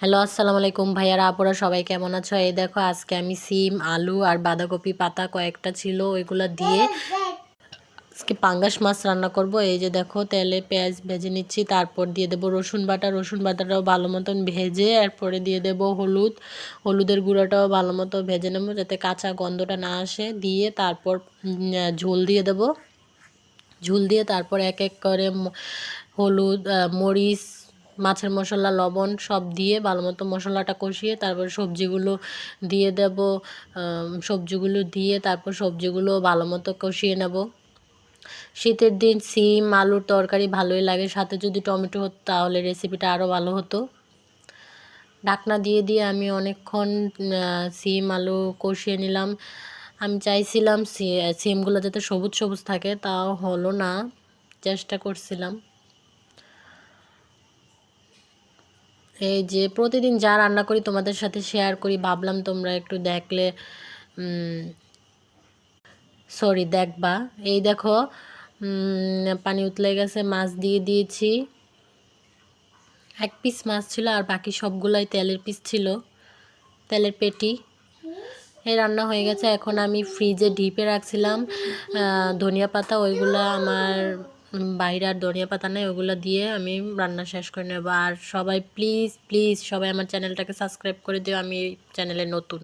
Hello, আসসালামু আলাইকুম ভাইয়ারা, আপুরা সবাই কেমন আছো? এই দেখো আজকে আমি সিম, আলু আর বাঁধাকপি পাতা কয়েকটা ছিল ওইগুলো দিয়ে আজকে পাঙ্গাস মাছ রান্না করব। এই যে দেখো তেলে পেঁয়াজ ভেজে নিচ্ছি, তারপর দিয়ে দেবো রসুন বাটা। রসুন বাটাটাও ভালো মতন ভেজে এরপরে দিয়ে দেবো হলুদের গুঁড়োটাও ভালো মতো ভেজে নেবো যাতে কাঁচা গন্ধটা না আসে। দিয়ে তারপর ঝোল দিয়ে দেবো। ঝোল দিয়ে তারপর এক এক করে হলুদ, মরিচ, মাছের মশলা, লবণ সব দিয়ে ভালো মতো মশলাটা কষিয়ে তারপর সবজিগুলো দিয়ে দেব। সবজিগুলো দিয়ে তারপর সবজিগুলো ভালো মতো কষিয়ে নেব। শীতের দিন সিম আলুর তরকারি ভালোই লাগে, সাথে যদি টমেটো হতো তাহলে রেসিপিটা আরও ভালো হতো। ঢাকনা দিয়ে দিয়ে আমি অনেকক্ষণ সিম আলু কষিয়ে নিলাম। আমি চাইছিলাম সিমগুলো যাতে সবুজ সবুজ থাকে, তাও হলো না, চেষ্টা করছিলাম। এই যে প্রতিদিন যা রান্না করি তোমাদের সাথে শেয়ার করি, ভাবলাম তোমরা একটু দেখলে দেখবা। এই দেখো পানি উতলে গেছে, মাছ দিয়ে দিয়েছি। এক পিস মাছ ছিল আর বাকি সবগুলাই তেলের পিস ছিল, তেলের পেটি। এই রান্না হয়ে গেছে। এখন আমি ফ্রিজে ডিপে রাখছিলাম ধনিয়া পাতা, ওইগুলো আমার বাইরে আর ধনিয়া পাতা নেই, ওইগুলো দিয়ে আমি রান্না শেষ করে নেব। আর সবাই প্লিজ প্লিজ সবাই আমার চ্যানেলটাকে সাবস্ক্রাইব করে দিও, আমি এই চ্যানেলে নতুন।